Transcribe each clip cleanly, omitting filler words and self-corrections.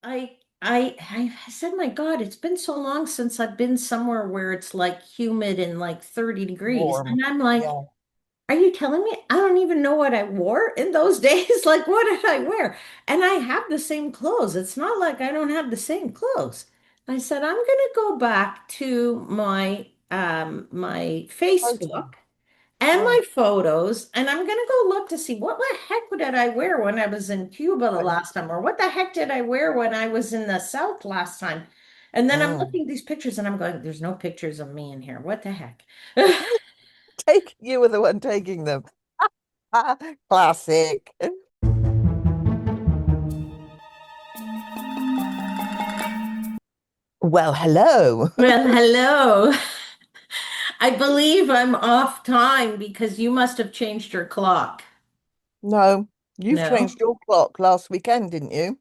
I said, my God, it's been so long since I've been somewhere where it's like humid and like 30 degrees. Warm. And I'm like, Yeah. are you telling me I don't even know what I wore in those days? Like, what did I wear? And I have the same clothes. It's not like I don't have the same clothes. I said, I'm gonna go back to my Photo. Facebook and Yeah. my photos, and I'm gonna go look to see what the heck did I wear when I was in Cuba the But, last time, or what the heck did I wear when I was in the South last time? And then I'm mm. looking at these pictures and I'm going, there's no pictures of me in here. What the heck? You were the one taking them. Classic. Well, hello. Well, hello. I believe I'm off time because you must have changed your clock. No, you've No, changed your clock last weekend, didn't you?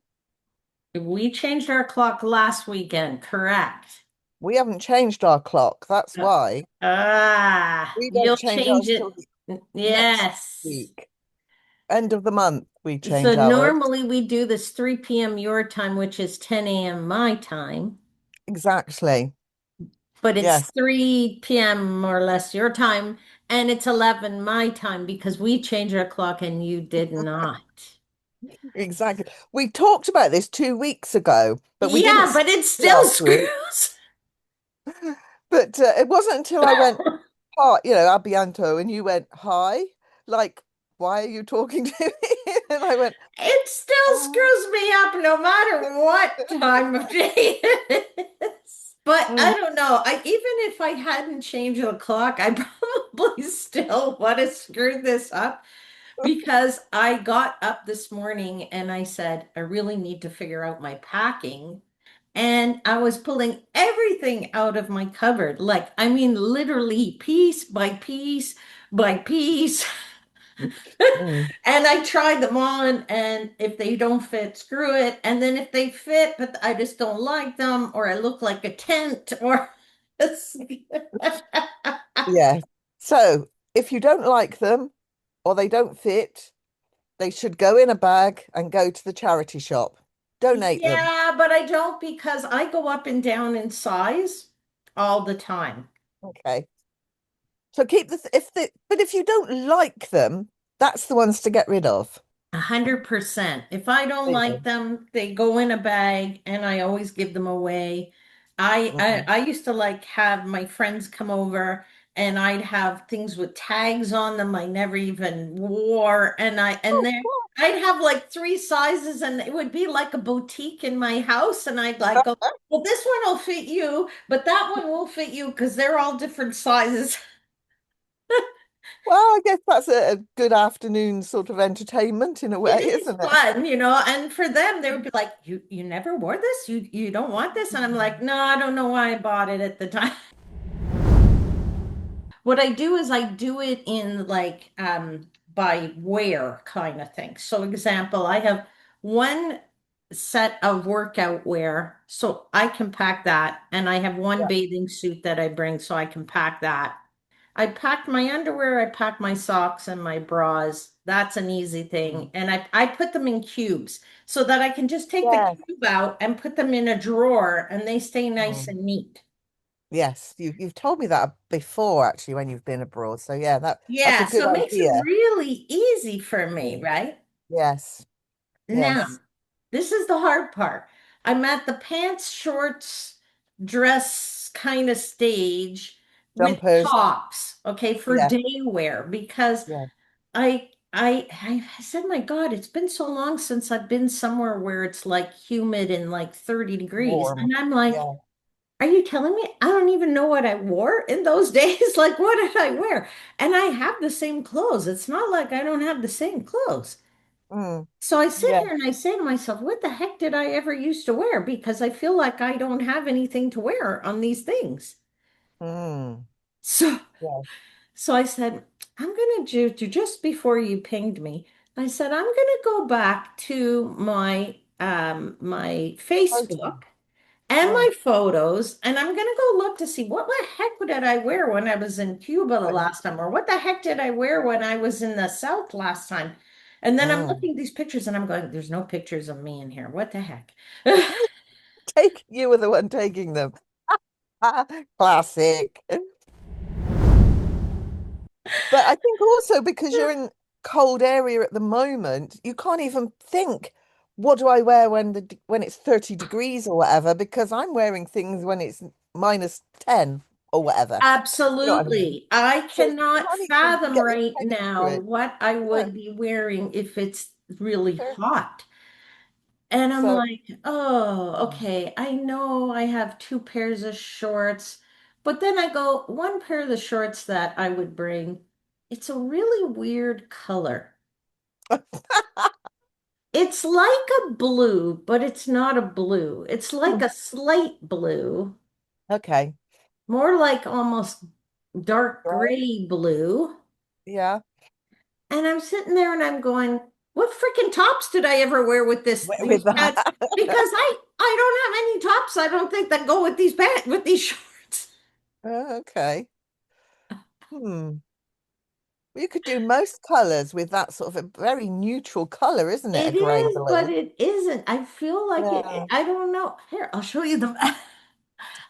we changed our clock last weekend, correct? We haven't changed our clock. That's Uh, why we don't you'll change change ours till it. the next Yes. week. End of the month, we So change ours. normally we do this 3 p.m. your time, which is 10 a.m. my time, Exactly. but it's Yes, 3 p.m. more or less your time, and it's 11 my time because we changed our clock and you did not. exactly. We talked about this 2 weeks ago, but we didn't Yeah, say but it it still last week. screws. But it wasn't until I went, hi, Abianto, and you went, hi, like, why are you talking to me? And I went, It still oh. screws me up no matter what time of day it is. But I Mm. don't know. Even if I hadn't changed the clock, I probably still would have screwed this up because I got up this morning and I said, I really need to figure out my packing. And I was pulling everything out of my cupboard. Like, I mean, literally piece by piece by piece. Mm. And I tried them on, and if they don't fit, screw it. And then if they fit, but I just don't like them, or I look like a tent, or Yeah. So if you don't like them or they don't fit, they should go in a bag and go to the charity shop. Donate them. yeah, but I don't because I go up and down in size all the time. Okay. So keep but if you don't like them, that's the ones to get rid of. 100%. If I don't There you like go. them, they go in a bag and I always give them away. I, I Mm. I used to like have my friends come over and I'd have things with tags on them I never even wore and Oh, then I'd have like three sizes and it would be like a boutique in my house and I'd like go, well, this one will fit you, but that one will fit you because they're all different sizes. well, I guess that's a good afternoon sort of entertainment in a It way, is isn't it? fun, and for them, they would be like, "You never wore this? You don't want this?" And I'm like, "No, I don't know why I bought it at the time." What I do is I do it in like by wear kind of thing. So example, I have one set of workout wear, so I can pack that, and I have one Yeah. bathing suit that I bring, so I can pack that. I packed my underwear, I packed my socks and my bras. That's an easy thing. Mm. And I put them in cubes so that I can just take the Yes. cube out and put them in a drawer and they stay nice Mm. and neat. Yes, you've told me that before actually when you've been abroad. So yeah, that's a Yeah, good so it makes it idea. really easy for me, Mm. right? Yes. Now, Yes. this is the hard part. I'm at the pants, shorts, dress kind of stage with Jumpers. tops, okay, for Yeah. day wear because Yeah. I said, my God, it's been so long since I've been somewhere where it's like humid and like 30 degrees. Warm. And I'm like, Yeah. are you telling me I don't even know what I wore in those days? Like, what did I wear? And I have the same clothes. It's not like I don't have the same clothes. Mm. So I sit Yeah. here and I say to myself, what the heck did I ever used to wear? Because I feel like I don't have anything to wear on these things. Mm. So Yeah. So I said, I'm going to do just before you pinged me, I said, I'm going to go back to my Photo. Facebook and Yeah. my photos, and I'm going to go look to see what the heck did I wear when I was in Cuba the But last time, or what the heck did I wear when I was in the South last time. And then I'm Mm. looking at these pictures and I'm going, there's no pictures of me in here. What the heck? Take you were the one taking them. Classic. But I think also because you're in cold area at the moment, you can't even think, what do I wear when it's 30 degrees or whatever? Because I'm wearing things when it's -10 or whatever. You know what I mean? Absolutely. I So you cannot can't even fathom get your right head into now it. what I No, would be wearing if it's really sure. hot. And I'm So like, oh, okay. I know I have two pairs of shorts, but then I go, one pair of the shorts that I would bring, it's a really weird color. It's like a blue, but it's not a blue. It's like a slate blue, okay. more like almost dark Right. gray blue. Yeah. And I'm sitting there and I'm going, what freaking tops did I ever wear with With these that. pants? Because I don't have any tops, I don't think that go with these pants with these shorts. Okay. Hmm. You could do most colors with that sort of a very neutral color, isn't it? A It grey is, but blue. it isn't. I feel like Yeah. I don't know. Here, I'll show you the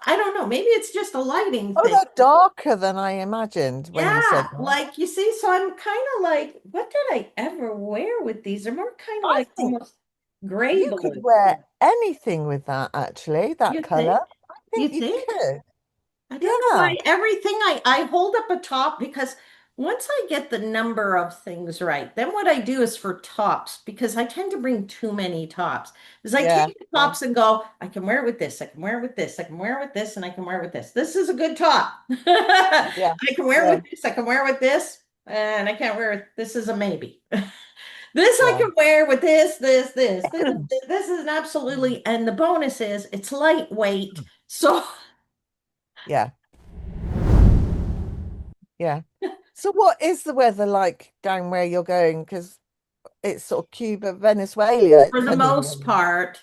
I don't know. Maybe it's just a lighting Oh, thing. they're darker than I imagined when you said Yeah, that. like you see, so I'm kind of like, what did I ever wear with these? They're more kind of I like think almost gray you could blue. wear anything with that, actually, that You color. think? I You think you think? could. I don't know Yeah. why everything I hold up a top because once I get the number of things right, then what I do is for tops because I tend to bring too many tops. Is I Yeah. take the Yeah. tops and go, I can wear it with this, I can wear it with this, I can wear it with this, and I can wear it with this. This is a good top. Yeah. I can wear it Yeah. with this, I can wear it with this, and I can't wear it. This is a maybe. This I Yeah. can wear with this is an absolutely, and the bonus is it's lightweight. So Yeah. Yeah. So what is the weather like down where you're going? Because it's sort of Cuba, Venezuela for the kind of most thing. part,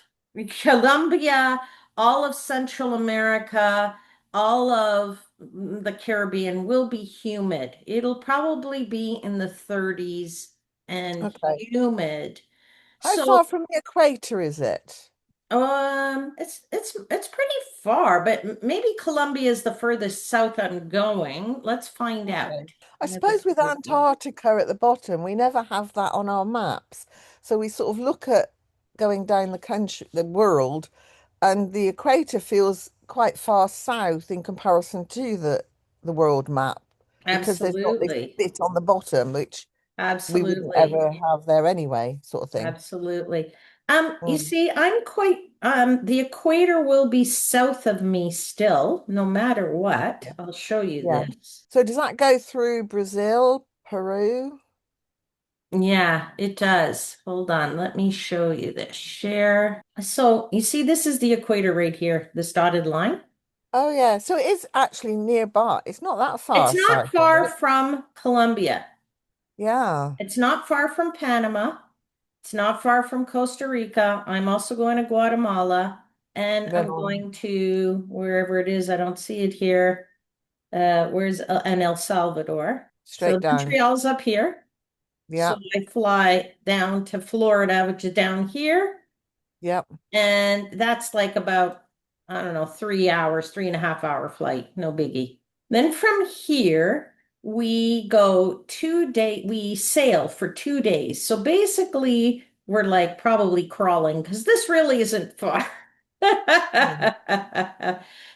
Colombia, all of Central America, all of the Caribbean will be humid. It'll probably be in the 30s and Okay. humid. How So, far from the equator is it? it's pretty far, but maybe Colombia is the furthest south I'm going. Let's find out. Okay. I Let's have a suppose with quick look. Antarctica at the bottom, we never have that on our maps. So we sort of look at going down the country, the world, and the equator feels quite far south in comparison to the world map because there's not this Absolutely. bit on the bottom, which we wouldn't Absolutely. ever have there anyway, sort of thing. Absolutely. You Mm, see, I'm quite the equator will be south of me still, no matter what. yeah. I'll show you Yeah. this. So does that go through Brazil, Peru? Yeah, it does. Hold on, let me show you this. Share. So you see, this is the equator right here, this dotted line. Oh yeah. So it is actually nearby. It's not that It's far not south, is far it? from Colombia. Yeah. It's not far from Panama. It's not far from Costa Rica. I'm also going to Guatemala, and Then I'm on going to wherever it is. I don't see it here. Where's and El Salvador? So straight down. Montreal's up here. So Yeah. I fly down to Florida, which is down here. Yep. And that's like about, I don't know, 3 hours, 3.5 hour flight, no biggie. Then from here, we sail for 2 days. So basically, we're like probably crawling because this really isn't far Mm.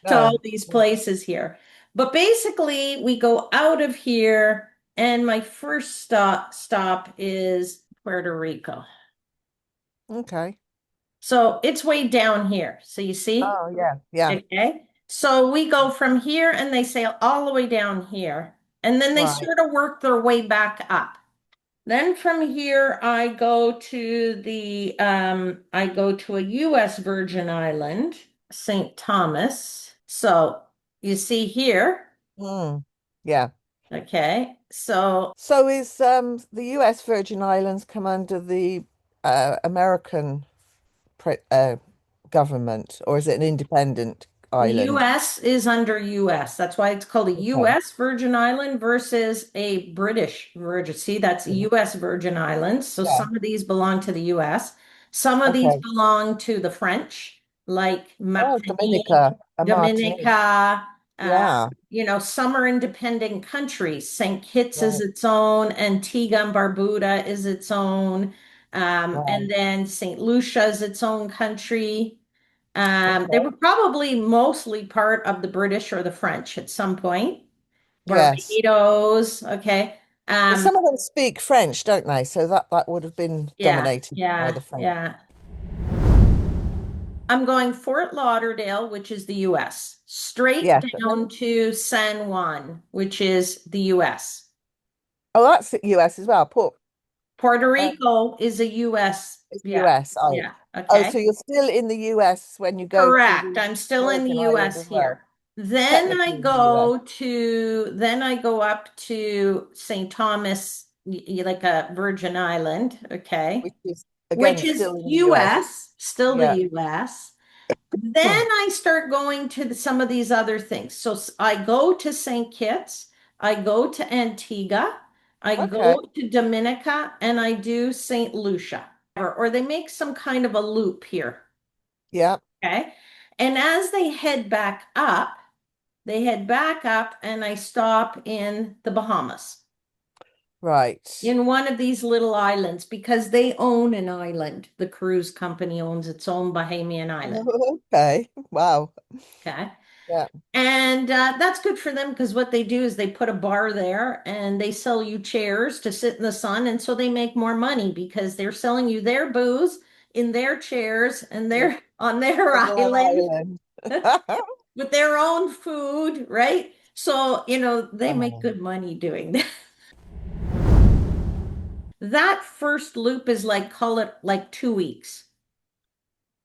to all No. these places here. But basically, we go out of here, and my first stop is Puerto Rico. Okay. So it's way down here. So you see? Oh yeah. Yeah. Okay. So we go from here and they sail all the way down here. And then they Right. sort of work their way back up. Then from here I go to a US Virgin Island, St. Thomas. So you see here, Mm. Yeah. okay. So So is the US Virgin Islands come under the American pre government or is it an independent? The island? US is under US. That's why it's called a Okay. US Virgin Island versus a British Virgin. See, that's US Virgin Islands. So Yeah. some of these belong to the US. Some of these Okay. belong to the French, like Oh, Martinique, Dominica and Martinique. Dominica. Yeah. Some are independent countries. St. Kitts is Right. its own. Antigua and Barbuda is its own. And Wow. then St. Lucia is its own country. They were Okay. probably mostly part of the British or the French at some point. Yes. Barbados, okay. Well, Um, some of them speak French, don't they? So that would have been yeah, dominated by yeah, the French. yeah. I'm going Fort Lauderdale, which is the US, straight Yes. And down then, to San Juan, which is the US. oh, that's the US as well. Port, Puerto um, Rico is a US. it's the Yeah, US. Oh, yeah, oh, okay. so you're still in the US when you go to Correct. the I'm still in the Virgin Islands US as well. here. Technically in the US, Then I go up to St. Thomas, like a Virgin Island, okay, which is which again is still in the US. US, still the Yeah. US. Then I start going to some of these other things. So I go to St. Kitts, I go to Antigua, I Okay. go to Dominica, and I do St. Lucia. Or they make some kind of a loop here. Yeah. Okay. And as they head back up, and I stop in the Bahamas, Right. in one of these little islands, because they own an island. The cruise company owns its own Bahamian island. Okay. Wow. Okay. Yeah. And that's good for them because what they do is they put a bar there and they sell you chairs to sit in the sun. And so they make more money because they're selling you their booze in their chairs and Yeah. they're on their On their island island. with their own food, right? So, they make Oh. good money doing that. That first loop is like, call it like 2 weeks.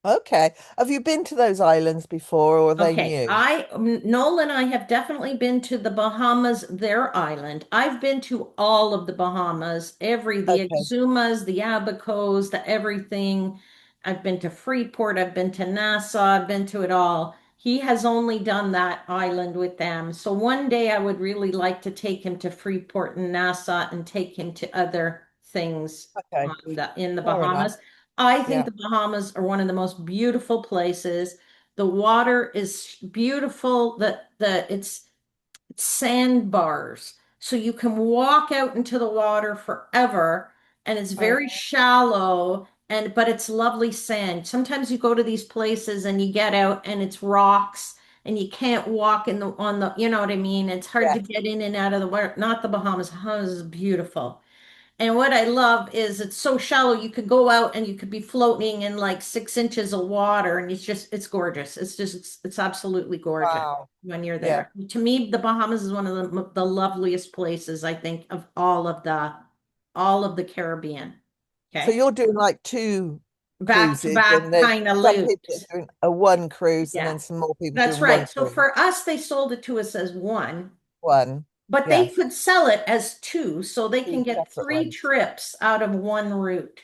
Okay. Have you been to those islands before or are they Okay, new? Noel and I have definitely been to the Bahamas, their island. I've been to all of the Bahamas, the Okay. Exumas, the Abacos, the everything. I've been to Freeport, I've been to Nassau, I've been to it all. He has only done that island with them. So one day I would really like to take him to Freeport and Nassau and take him to other things Okay. in the Fair enough. Bahamas. I think Yeah. the Bahamas are one of the most beautiful places. The water is beautiful. It's sandbars. So you can walk out into the water forever and it's very Oh, shallow but it's lovely sand. Sometimes you go to these places and you get out and it's rocks and you can't walk you know what I mean? It's hard yeah. to get in and out of the water. Not the Bahamas. Bahamas is beautiful. And what I love is it's so shallow, you could go out and you could be floating in like 6 inches of water, and it's gorgeous. It's absolutely gorgeous Wow. when you're Yeah. there. To me, the Bahamas is one of the loveliest places, I think, of all of the Caribbean. So Okay. you're doing like two Back to cruises and back there's kind of some people loops. are doing a one cruise and Yeah, then some more people that's doing one right. So cruise. for us, they sold it to us as one, One. but they Yes. could sell it as two, so they can Two get separate three ones. trips out of one route.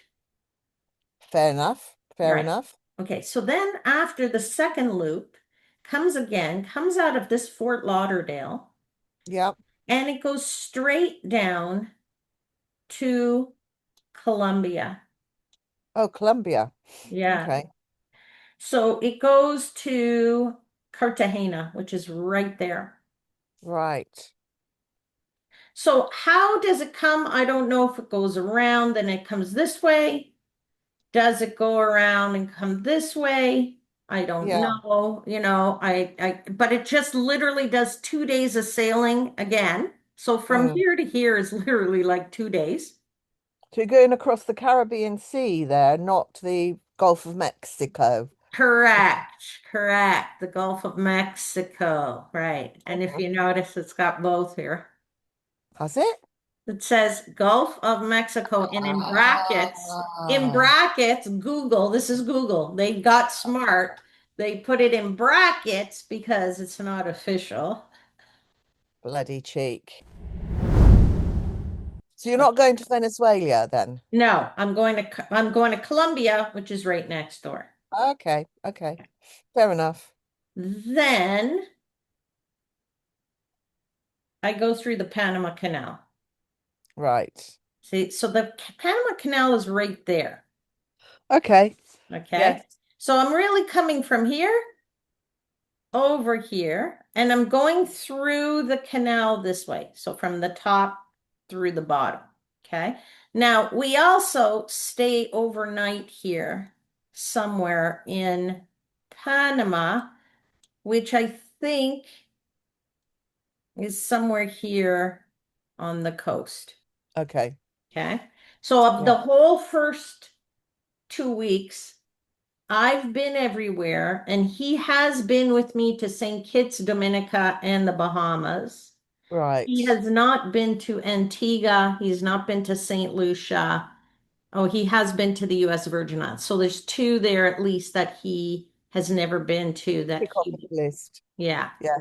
Fair enough. Fair Right. enough. Okay, so then after the second loop comes out of this Fort Lauderdale, Yeah. and it goes straight down to Columbia. Oh, Colombia. Yeah. Okay. So it goes to Cartagena, which is right there. Right. So how does it come? I don't know if it goes around, then it comes this way. Does it go around and come this way? I don't Yeah. know. But it just literally does 2 days of sailing again. So from Mm. here to here is literally like 2 days. So you're going across the Caribbean Sea there, not the Gulf of Mexico. Correct, correct. The Gulf of Mexico, right. And if Mhm. you notice, it's got both here. Has it? It says Gulf of Mexico, and Ah, Google, this is Google. They got smart. They put it in brackets because it's not official. bloody cheek. So you're not going to Venezuela then? No, I'm going to Colombia, which is right next door. Okay. Okay. Fair enough. Then I go through the Panama Canal. Right. See, so the Panama Canal is right there. Okay. Okay. Yes. So I'm really coming from here over here, and I'm going through the canal this way. So from the top through the bottom. Okay. Now we also stay overnight here somewhere in Panama, which I think is somewhere here on the coast. Okay. Okay. So of Yeah. the whole first 2 weeks, I've been everywhere, and he has been with me to St. Kitts, Dominica, and the Bahamas. He Right. has not been to Antigua. He's not been to St. Lucia. Oh, he has been to the U.S. Virgin Islands. So there's two there at least that he has never been to that Tick off he, the list. yeah. Yeah.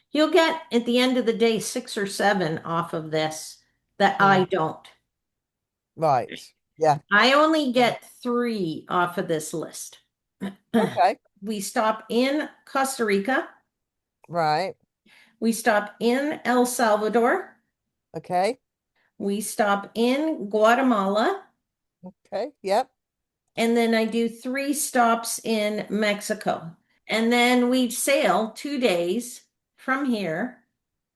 He'll get at the end of the day 6 or 7 off of this that I Mm. don't. Right. Yeah. I only get 3 off of this list. Okay. We stop in Costa Rica. Right. We stop in El Salvador. Okay. We stop in Guatemala. Okay. Yep. And then I do 3 stops in Mexico. And then we sail 2 days from here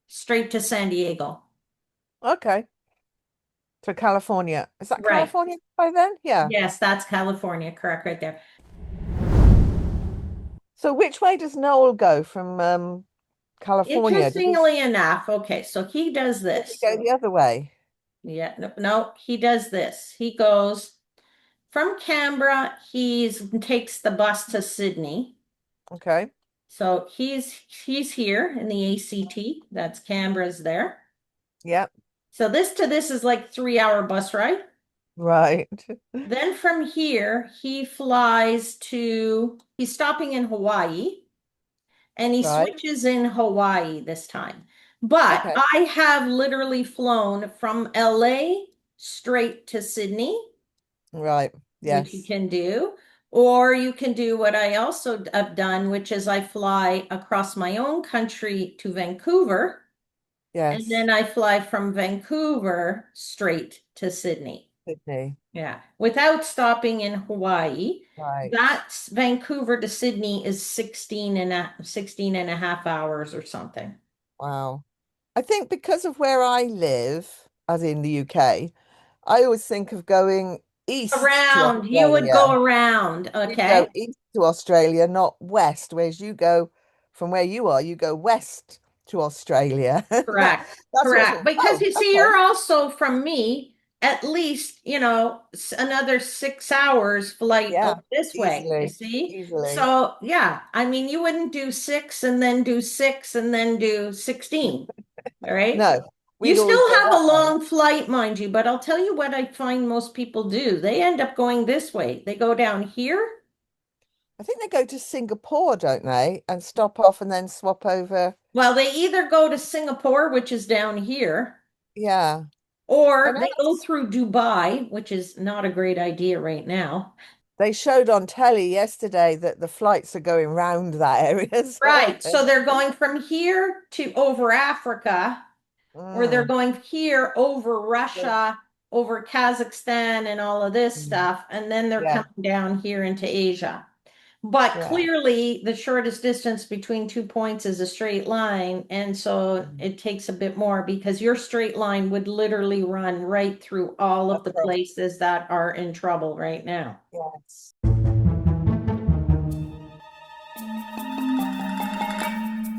straight to San Diego. Okay. To California. Is that Right. California by then? Yeah. Yes, that's California, correct, right there. So which way does Noel go from California? Interestingly enough, okay, so he does Does he this. go the other way? Yeah, no, no, he does this. He goes from Canberra, he takes the bus to Sydney. Okay. So he's here in the ACT. That's Canberra's there. Yep. So this to this is like 3 hour bus ride. Right. Then from here, he flies to, he's stopping in Hawaii, and he Right. switches in Hawaii this time. But Okay. I have literally flown from LA straight to Sydney, Right. which you Yes. can do. Or you can do what I also have done, which is I fly across my own country to Vancouver, and Yes. then I fly from Vancouver straight to Sydney. Sydney. Yeah, without stopping in Hawaii. Right. That's Vancouver to Sydney is 16 and a half hours or something. Wow. I think because of where I live, as in the UK, I always think of going east to Around, you would go Australia. around, You go okay? east to Australia, not west, whereas you go from where you are, you go west to Australia. Correct. That's what I Correct. thought. Because Oh, you see, okay. you're also from me, at least, another 6 hours flight Yeah, over this way, you easily, see? easily. So, yeah, I mean, you wouldn't do 6 and then do 6 and then do 16, all right? No, You we'd always still go have that a way. long flight, mind you, but I'll tell you what I find most people do. They end up going this way. They go down here. I think they go to Singapore, don't they? And stop off and then swap over. Well, they either go to Singapore, which is down here, Yeah. I or know they go through Dubai, which is not a great idea right now. they showed on telly yesterday that the flights are going round that area. So, Right. So they're going from here to over Africa, or they're mm, going here over Russia, over Kazakhstan, and all of this mm, stuff. And then they're yeah, coming down here into Asia. But yeah, clearly, the shortest distance between 2 points is a straight line. And so mm, it takes a bit more because your straight line would literally run right through all of the across. places that are in trouble right now. Yes.